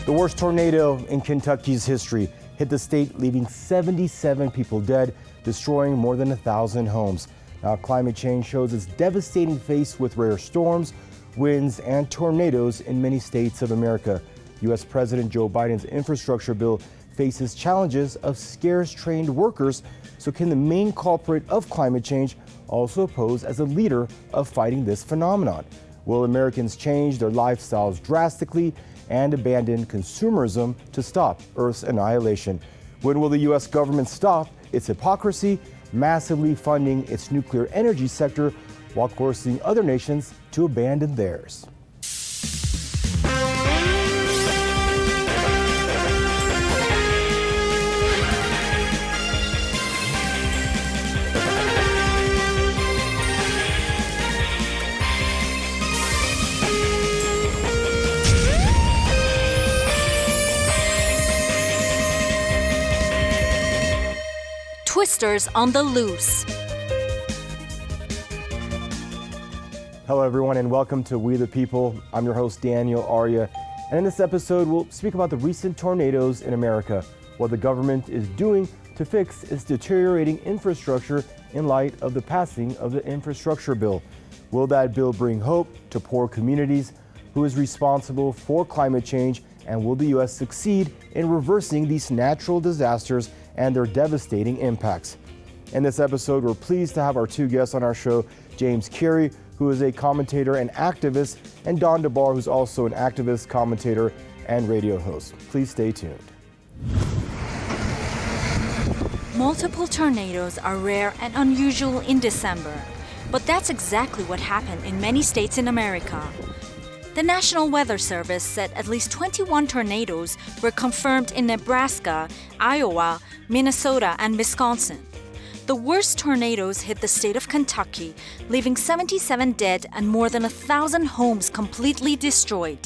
The worst tornado in Kentucky's history hit the state, leaving 77 people dead, destroying more than 1,000 homes. Now, climate change shows its devastating face with rare storms, winds, and tornadoes in many states of America. U.S. President Joe Biden's infrastructure bill faces challenges of scarce trained workers. So can the main culprit of climate change also pose as a leader of fighting this phenomenon? Will Americans change their lifestyles drastically and abandon consumerism to stop Earth's annihilation? When will the U.S. government stop its hypocrisy, massively funding its nuclear energy sector while coercing other nations to abandon theirs? Twisters on the loose. Hello, everyone, and welcome to We the People. I'm your host, Daniel Arya. And in this episode, we'll speak about the recent tornadoes in America, what the government is doing to fix its deteriorating infrastructure in light of the passing of the infrastructure bill. Will that bill bring hope to poor communities? Who is responsible for climate change? And will the U.S. succeed in reversing these natural disasters and their devastating impacts? In this episode, we're pleased to have our two guests on our show, James Carey, who is a commentator and activist, and Don DeBar, who's also an activist, commentator, and radio host. Please stay tuned. Multiple tornadoes are rare and unusual in December, but that's exactly what happened in many states in America. The National Weather Service said at least 21 tornadoes were confirmed in Nebraska, Iowa, Minnesota, and Wisconsin. The worst tornadoes hit the state of Kentucky, leaving 77 dead and more than 1,000 homes completely destroyed.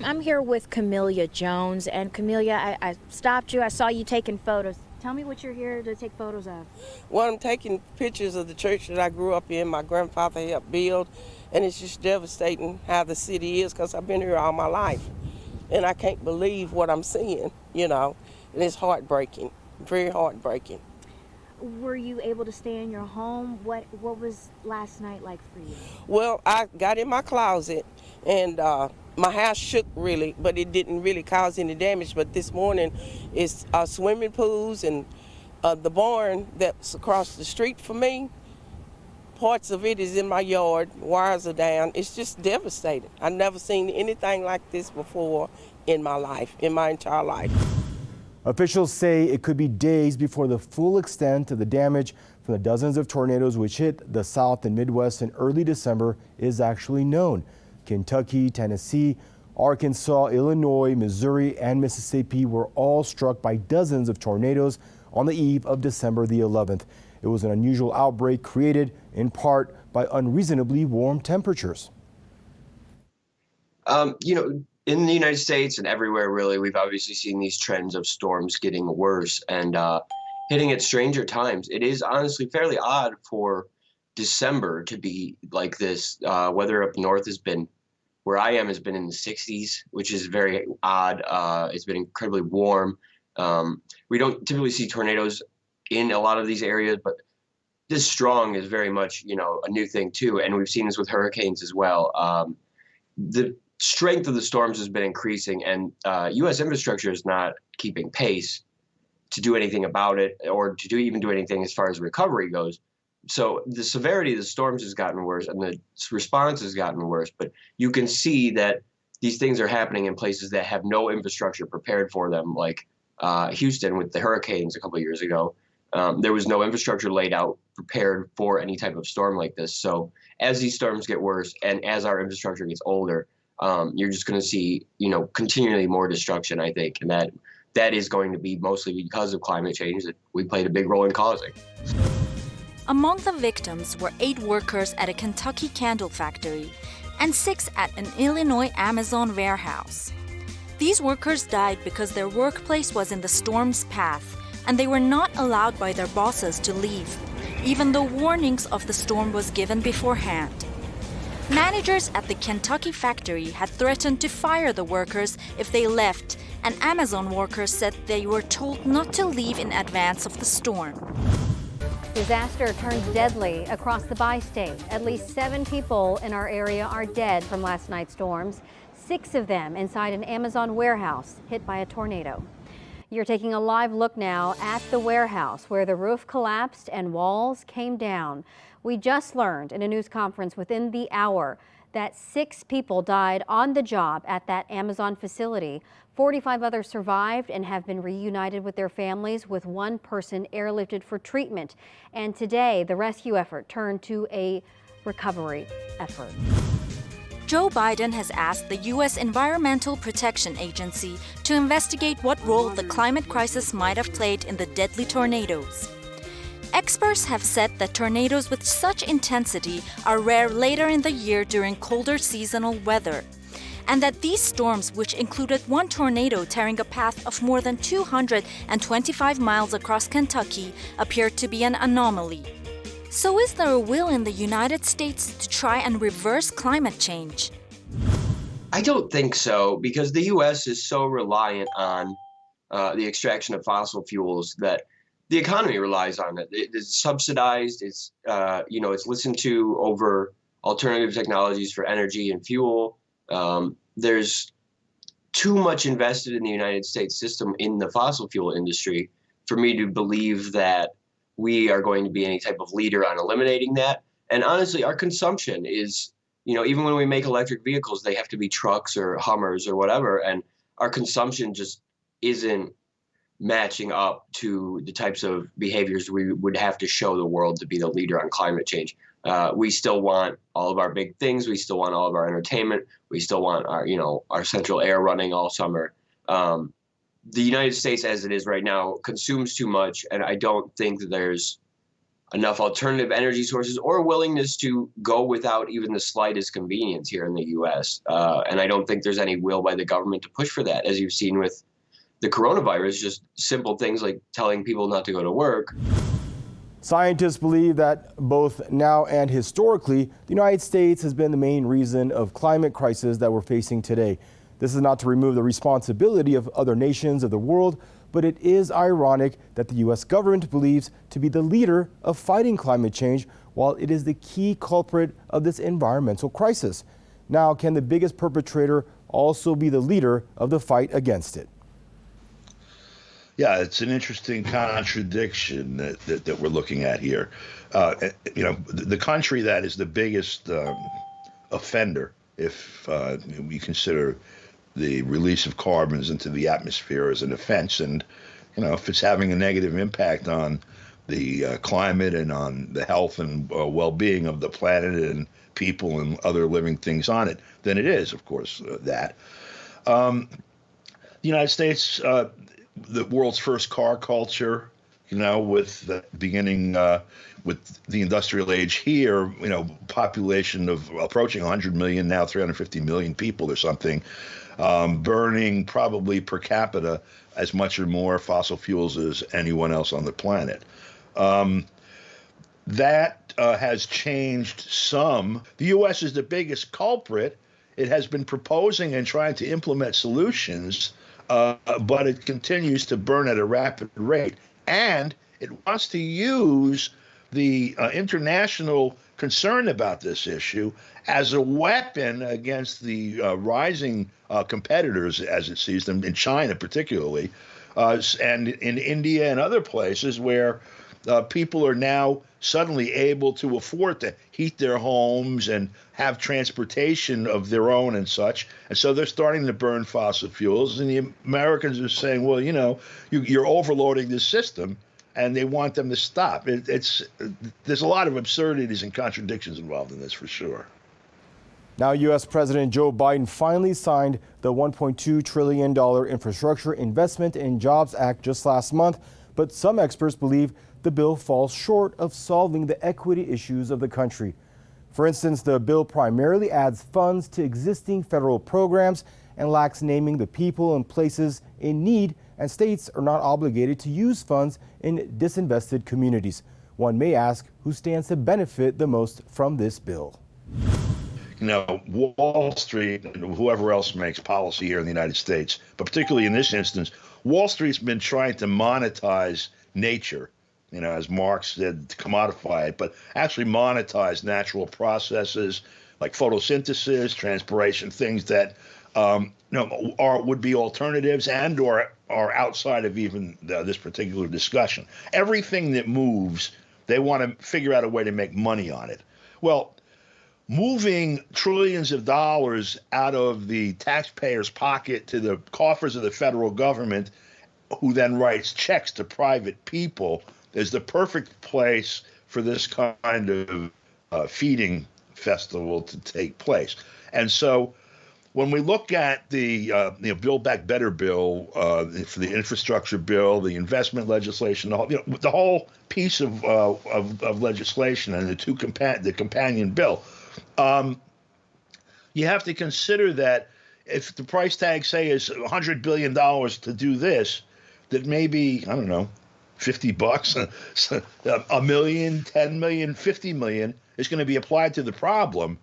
I'm here with Camelia Jones, and Camelia, I stopped you. I saw you taking photos. Tell me what you're here to take photos of. Well, I'm taking pictures of the church that I grew up in. My grandfather helped build, and it's just devastating how the city is because I've been here all my life. And I can't believe what I'm seeing, and it's heartbreaking, very heartbreaking. Were you able to stay in your home? What was last night like for you? Well, I got in my closet, and my house shook really, but it didn't really cause any damage. But this morning, it's swimming pools and the barn that's across the street from me. Parts of it is in my yard, wires are down. It's just devastating. I've never seen anything like this before in my life, in my entire life. Officials say it could be days before the full extent of the damage from the dozens of tornadoes which hit the South and Midwest in early December is actually known. Kentucky, Tennessee, Arkansas, Illinois, Missouri, and Mississippi were all struck by dozens of tornadoes on the eve of December the 11th. It was an unusual outbreak created in part by unreasonably warm temperatures. In the United States and everywhere, really, we've obviously seen these trends of storms getting worse and hitting at stranger times. It is honestly fairly odd for December to be like this. Weather up north where I am, has been in the 60s, which is very odd. It's been incredibly warm. We don't typically see tornadoes in a lot of these areas, but this strong is very much, a new thing too. And we've seen this with hurricanes as well. The strength of the storms has been increasing, and U.S. infrastructure is not keeping pace to do anything about it or to even do anything as far as recovery goes. So the severity of the storms has gotten worse and the response has gotten worse. But you can see that these things are happening in places that have no infrastructure prepared for them, like Houston with the hurricanes a couple of years ago. There was no infrastructure laid out prepared for any type of storm like this. So as these storms get worse and as our infrastructure gets older, you're just going to see, continually more destruction, I think. And that is going to be mostly because of climate change that we played a big role in causing. Among the victims were 8 workers at a Kentucky candle factory and 6 at an Illinois Amazon warehouse. These workers died because their workplace was in the storm's path and they were not allowed by their bosses to leave, even though warnings of the storm was given beforehand. Managers at the Kentucky factory had threatened to fire the workers if they left, and Amazon workers said they were told not to leave in advance of the storm. Disaster turns deadly across the bi-state. At least 7 people in our area are dead from last night's storms, 6 of them inside an Amazon warehouse hit by a tornado. You're taking a live look now at the warehouse where the roof collapsed and walls came down. We just learned in a news conference within the hour that 6 people died on the job at that Amazon facility. 45 others survived and have been reunited with their families, with 1 person airlifted for treatment. And today, the rescue effort turned to a recovery effort. Joe Biden has asked the U.S. Environmental Protection Agency to investigate what role the climate crisis might have played in the deadly tornadoes. Experts have said that tornadoes with such intensity are rare later in the year during colder seasonal weather, and that these storms, which included 1 tornado tearing a path of more than 225 miles across Kentucky, appear to be an anomaly. So is there a will in the United States to try and reverse climate change? I don't think so, because the U.S. is so reliant on the extraction of fossil fuels that the economy relies on it. It's subsidized. It's it's listened to over alternative technologies for energy and fuel. There's too much invested in the United States system in the fossil fuel industry for me to believe that we are going to be any type of leader on eliminating that. And honestly, our consumption is, even when we make electric vehicles, they have to be trucks or Hummers or whatever. And our consumption just isn't matching up to the types of behaviors we would have to show the world to be the leader on climate change. We still want all of our big things. We still want all of our entertainment. We still want our central air running all summer. The United States, as it is right now, consumes too much, and I don't think that there's enough alternative energy sources or willingness to go without even the slightest convenience here in the U.S. And I don't think there's any will by the government to push for that, as you've seen with the coronavirus, just simple things like telling people not to go to work. Scientists believe that both now and historically, the United States has been the main reason of climate crisis that we're facing today. This is not to remove the responsibility of other nations of the world, but it is ironic that the U.S. government believes to be the leader of fighting climate change, while it is the key culprit of this environmental crisis. Now, can the biggest perpetrator also be the leader of the fight against it? Yeah, it's an interesting contradiction that we're looking at here. The country that is the biggest offender, if we consider the release of carbons into the atmosphere as an offense, and if it's having a negative impact on the climate and on the health and well-being of the planet and people and other living things on it, then it is, of course, that. The United States, the world's first car culture, with the beginning with the industrial age here, population of approaching 100 million, now 350 million people or something, burning probably per capita as much or more fossil fuels as anyone else on the planet. That has changed some. The U.S. is the biggest culprit. It has been proposing and trying to implement solutions, but it continues to burn at a rapid rate. And it wants to use the international concern about this issue as a weapon against the rising competitors, as it sees them, in China particularly, and in India and other places where people are now suddenly able to afford to heat their homes and have transportation of their own and such. And so they're starting to burn fossil fuels. And the Americans are saying, well, you're overloading this system, and they want them to stop. There's a lot of absurdities and contradictions involved in this, for sure. Now, U.S. President Joe Biden finally signed the $1.2 trillion Infrastructure Investment and Jobs Act just last month, but some experts believe the bill falls short of solving the equity issues of the country. For instance, the bill primarily adds funds to existing federal programs and lacks naming the people and places in need, and states are not obligated to use funds in disinvested communities. One may ask, who stands to benefit the most from this bill? Wall Street and whoever else makes policy here in the United States, but particularly in this instance, Wall Street's been trying to monetize nature, as Marx said, to commodify it, but actually monetize natural processes like photosynthesis, transpiration, things that would be alternatives and or are outside of even this particular discussion. Everything that moves, they want to figure out a way to make money on it. Well, moving trillions of dollars out of the taxpayer's pocket to the coffers of the federal government, who then writes checks to private people, is the perfect place for this kind of feeding festival to take place. And so when we look at the Build Back Better bill, for the infrastructure bill, the investment legislation, the whole piece of legislation and the companion bill, you have to consider that if the price tag, say, is $100 billion to do this, that maybe, I don't know, $50, a million, 10 million, 50 million is going to be applied to the problem,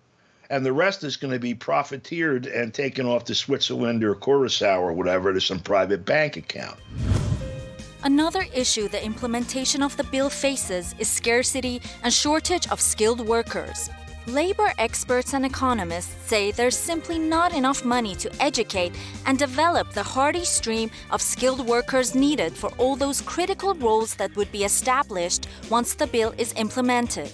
and the rest is going to be profiteered and taken off to Switzerland or Curacao or whatever to some private bank account. Another issue the implementation of the bill faces is scarcity and shortage of skilled workers. Labor experts and economists say there's simply not enough money to educate and develop the hardy stream of skilled workers needed for all those critical roles that would be established once the bill is implemented.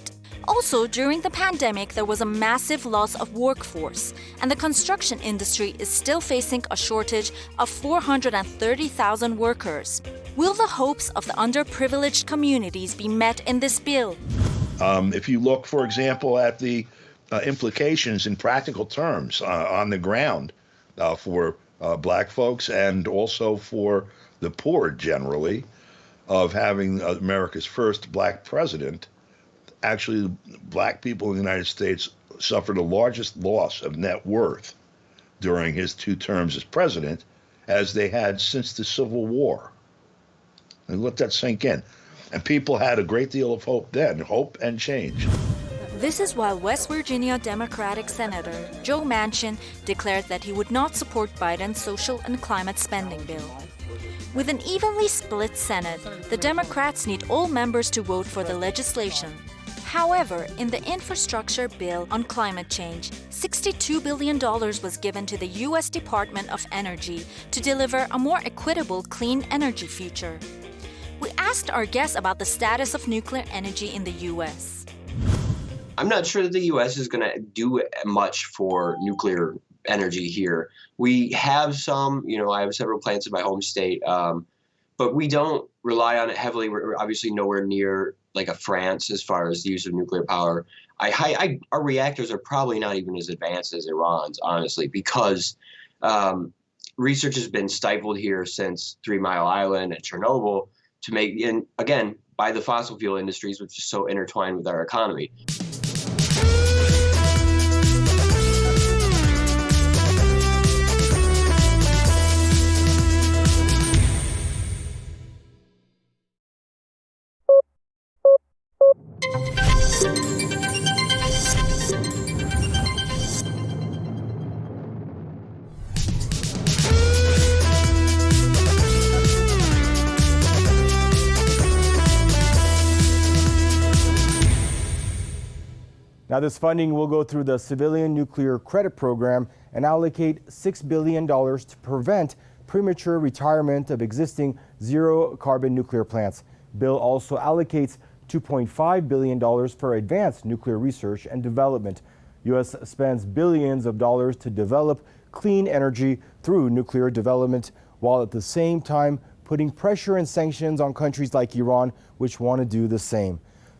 Also, during the pandemic, there was a massive loss of workforce, and the construction industry is still facing a shortage of 430,000 workers. Will the hopes of the underprivileged communities be met in this bill? If you look, for example, at the implications in practical terms on the ground for black folks and also for the poor generally, of having America's first black president, actually black people in the United States suffered the largest loss of net worth during his 2 terms as president as they had since the Civil War. And let that sink in. And people had a great deal of hope then, hope and change. This is while West Virginia Democratic Senator Joe Manchin declared that he would not support Biden's social and climate spending bill. With an evenly split Senate, the Democrats need all members to vote for the legislation. However, in the infrastructure bill on climate change, $62 billion was given to the U.S. Department of Energy to deliver a more equitable clean energy future. We asked our guests about the status of nuclear energy in the U.S. I'm not sure that the U.S. is going to do much for nuclear energy here. We have some, I have several plants in my home state, but we don't rely on it heavily. We're obviously nowhere near like a France as far as the use of nuclear power. Our reactors are probably not even as advanced as Iran's, honestly, because research has been stifled here since 3 Mile Island and Chernobyl to make, and again, by the fossil fuel industries, which is so intertwined with our economy. Now, this funding will go through the Civilian Nuclear Credit Program and allocate $6 billion to prevent premature retirement of existing zero-carbon nuclear plants. Bill also allocates $2.5 billion for advanced nuclear research and development. U.S. spends billions of dollars to develop clean energy through nuclear development, while at the same time putting pressure and sanctions on countries like Iran, which want to do the same.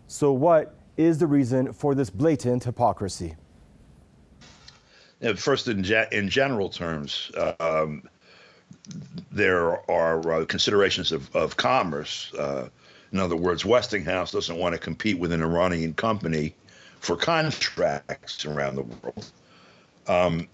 So what is the reason for this blatant hypocrisy? First, in general terms, there are considerations of commerce. In other words, Westinghouse doesn't want to compete with an Iranian company for contracts around the world.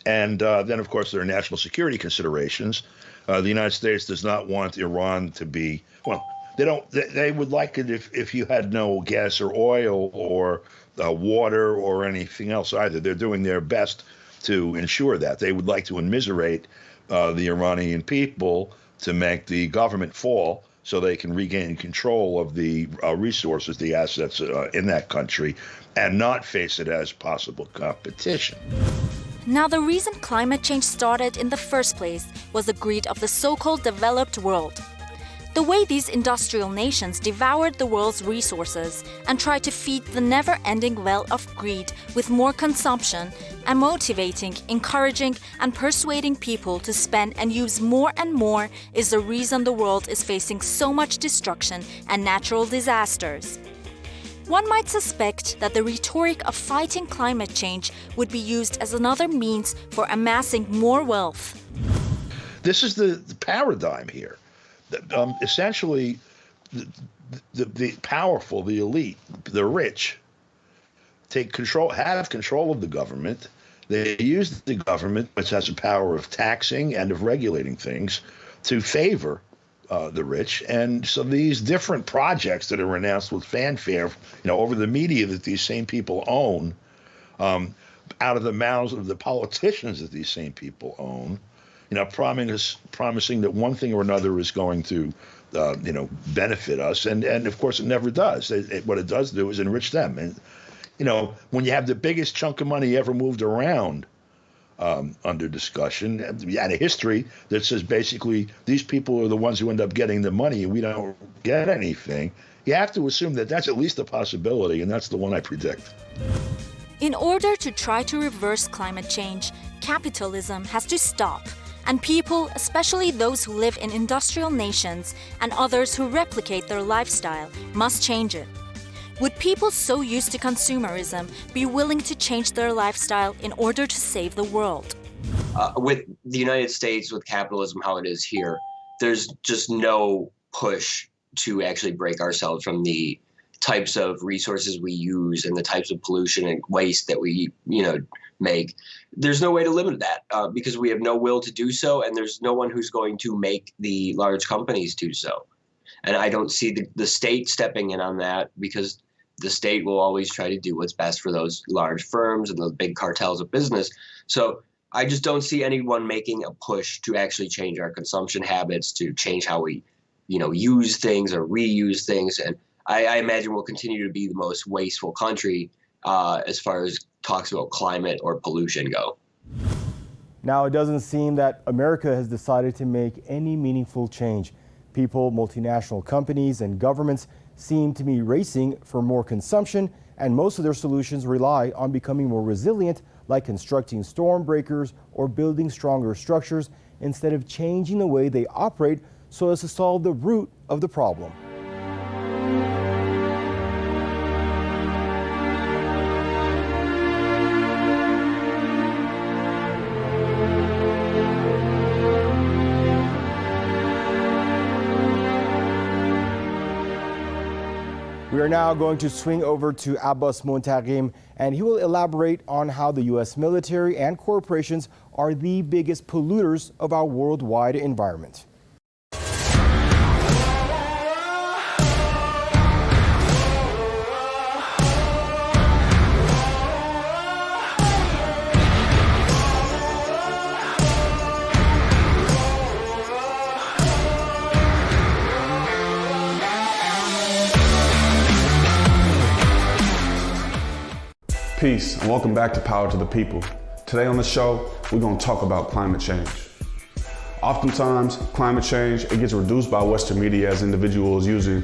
And then, of course, there are national security considerations. The United States does not want Iran to be, well, They would like it if you had no gas or oil or water or anything else either. They're doing their best to ensure that. They would like to immiserate the Iranian people to make the government fall so they can regain control of the resources, the assets in that country, and not face it as possible competition. Now, the reason climate change started in the first place was the greed of the so-called developed world. The way these industrial nations devoured the world's resources and tried to feed the never-ending well of greed with more consumption and motivating, encouraging, and persuading people to spend and use more and more is the reason the world is facing so much destruction and natural disasters. One might suspect that the rhetoric of fighting climate change would be used as another means for amassing more wealth. This is the paradigm here. Essentially, the powerful, the elite, the rich, have control of the government. They use the government, which has the power of taxing and of regulating things, to favor the rich. And so these different projects that are announced with fanfare, over the media that these same people own, out of the mouths of the politicians that these same people own, promising that one thing or another is going to, benefit us. And of course, it never does. What it does do is enrich them. And, when you have the biggest chunk of money ever moved around under discussion, and a history that says basically these people are the ones who end up getting the money and we don't get anything, you have to assume that that's at least a possibility, and that's the one I predict. In order to try to reverse climate change, capitalism has to stop, and people, especially those who live in industrial nations and others who replicate their lifestyle, must change it. Would people so used to consumerism be willing to change their lifestyle in order to save the world? With the United States, with capitalism, how it is here, there's just no push to actually break ourselves from the types of resources we use and the types of pollution and waste that we, make. There's no way to limit that because we have no will to do so, and there's no one who's going to make the large companies do so. And I don't see the state stepping in on that because the state will always try to do what's best for those large firms and those big cartels of business. So I just don't see anyone making a push to actually change our consumption habits, to change how we, use things or reuse things. And I imagine we'll continue to be the most wasteful country as far as talks about climate or pollution go. Now, it doesn't seem that America has decided to make any meaningful change. People, multinational companies, and governments seem to be racing for more consumption, and most of their solutions rely on becoming more resilient, like constructing storm breakers or building stronger structures, instead of changing the way they operate so as to solve the root of the problem. We are now going to swing over to Abbas Montarim, and he will elaborate on how the U.S. military and corporations are the biggest polluters of our worldwide environment. Peace and welcome back to Power to the People. Today on the show, we're going to talk about climate change. Oftentimes, climate change, it gets reduced by Western media as individuals using,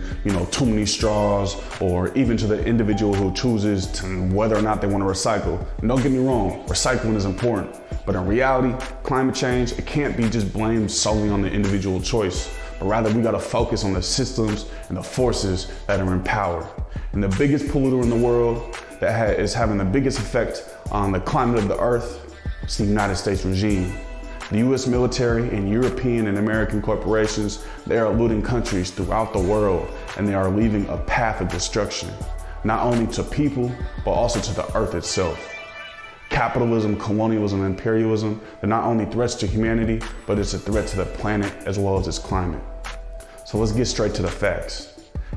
too many straws, or even to the individual who chooses whether or not they want to recycle. And don't get me wrong, recycling is important. But in reality, climate change, it can't be just blamed solely on the individual choice. But rather, we got to focus on the systems and the forces that are in power. And the biggest polluter in the world that is having the biggest effect on the climate of the earth is the United States regime. The U.S. military and European and American corporations, they are looting countries throughout the world, and they are leaving a path of destruction, not only to people, but also to the earth itself. Capitalism, colonialism, and imperialism, they're not only threats to humanity, but it's a threat to the planet as well as its climate. So let's get straight to the facts.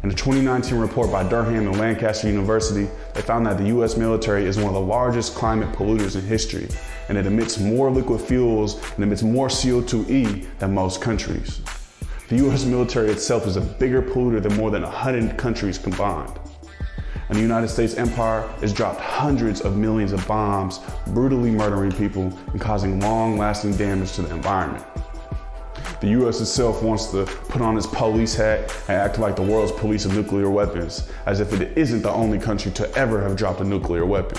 In a 2019 report by Durham and Lancaster University, they found that the US military is one of the largest climate polluters in history, and it emits more liquid fuels and emits more CO2e than most countries. The US military itself is a bigger polluter than more than 100 countries combined. And the United States empire has dropped hundreds of millions of bombs, brutally murdering people and causing long-lasting damage to the environment. The US itself wants to put on its police hat and act like the world's police of nuclear weapons, as if it isn't the only country to ever have dropped a nuclear weapon.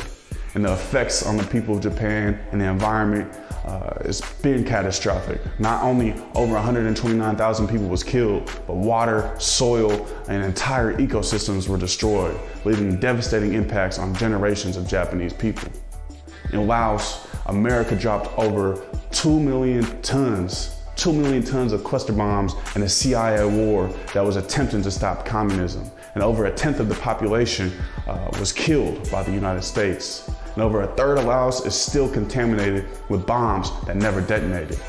And the effects on the people of Japan and the environment has been catastrophic. Not only over 129,000 people was killed, but water, soil, and entire ecosystems were destroyed, leaving devastating impacts on generations of Japanese people. In Laos, America dropped over 2 million tons of cluster bombs in a CIA war that was attempting to stop communism. And over a tenth of the population was killed by the United States. And over a third of Laos is still contaminated with bombs that never detonated.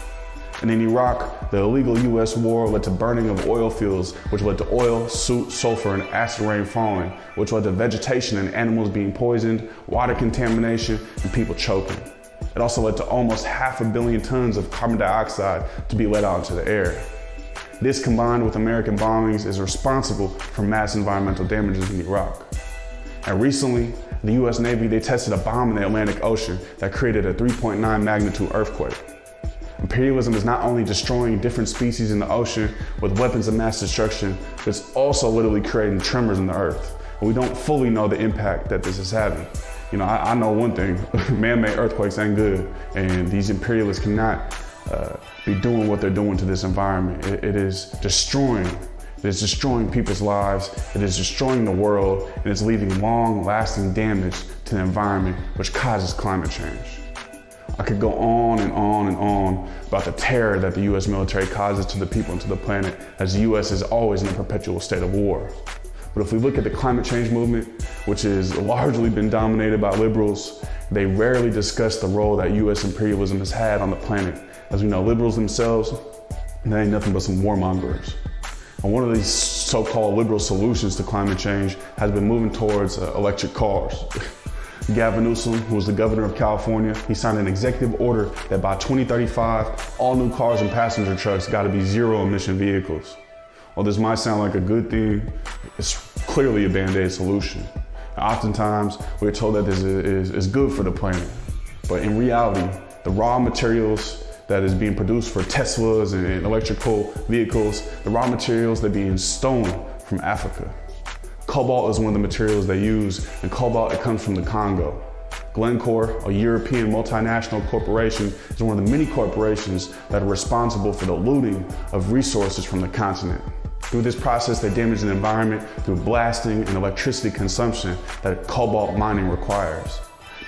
And in Iraq, the illegal US war led to burning of oil fields, which led to oil, soot, sulfur, and acid rain falling, which led to vegetation and animals being poisoned, water contamination, and people choking. It also led to almost 500 million tons of carbon dioxide to be let out into the air. This, combined with American bombings, is responsible for mass environmental damages in Iraq. And recently, the US Navy, they tested a bomb in the Atlantic Ocean that created a 3.9 magnitude earthquake. Imperialism is not only destroying different species in the ocean with weapons of mass destruction, but it's also literally creating tremors in the earth. And we don't fully know the impact that this is having. You know, I know one thing, man-made earthquakes ain't good, and these imperialists cannot be doing what they're doing to this environment. It is destroying people's lives, it is destroying the world, and it's leaving long-lasting damage to the environment, which causes climate change. I could go on and on and on about the terror that the US military causes to the people and to the planet, as the US is always in a perpetual state of war. But if we look at the climate change movement, which has largely been dominated by liberals, they rarely discuss the role that US imperialism has had on the planet. As we know, liberals themselves, they ain't nothing but some warmongers. And one of these so-called liberal solutions to climate change has been moving towards electric cars. Gavin Newsom, who was the governor of California, he signed an executive order that by 2035, all new cars and passenger trucks gotta be zero-emission vehicles. While this might sound like a good thing, it's clearly a band-aid solution. And oftentimes, we're told that this is good for the planet. But in reality, the raw materials that is being produced for Teslas and electrical vehicles, the raw materials, they're being stolen from Africa. Cobalt is one of the materials they use, and cobalt, it comes from the Congo. Glencore, a European multinational corporation, is one of the many corporations that are responsible for the looting of resources from the continent. Through this process, they damage the environment through blasting and electricity consumption that cobalt mining requires.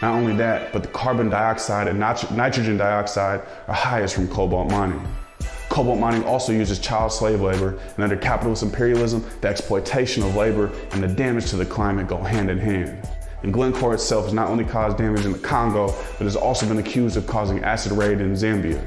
Not only that, but the carbon dioxide and nitrogen dioxide are highest from cobalt mining. Cobalt mining also uses child slave labor, and under capitalist imperialism, the exploitation of labor and the damage to the climate go hand in hand. And Glencore itself has not only caused damage in the Congo, but has also been accused of causing acid rain in Zambia.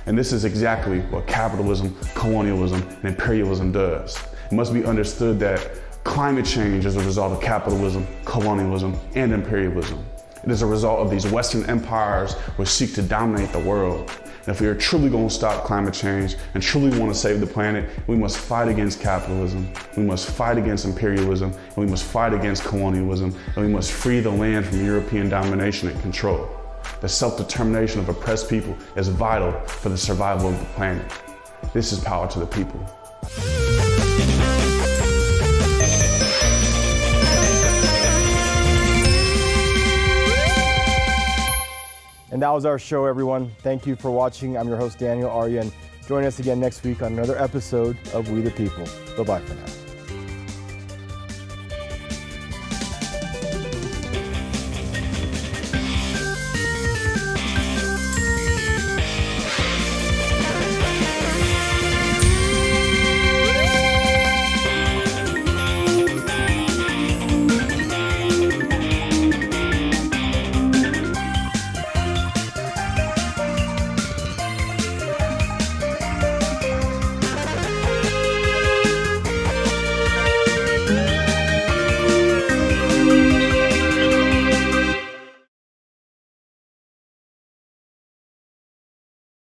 And this is exactly what capitalism, colonialism, and imperialism does. It must be understood that climate change is a result of capitalism, colonialism, and imperialism. It is a result of these Western empires which seek to dominate the world. And if we are truly going to stop climate change and truly want to save the planet, we must fight against capitalism, we must fight against imperialism, and we must fight against colonialism, and we must free the land from European domination and control. The self-determination of oppressed people is vital for the survival of the planet. This is Power to the People. And that was our show, everyone. Thank you for watching. I'm your host, Daniel Arya, and join us again next week on another episode of We the People. Bye-bye for now.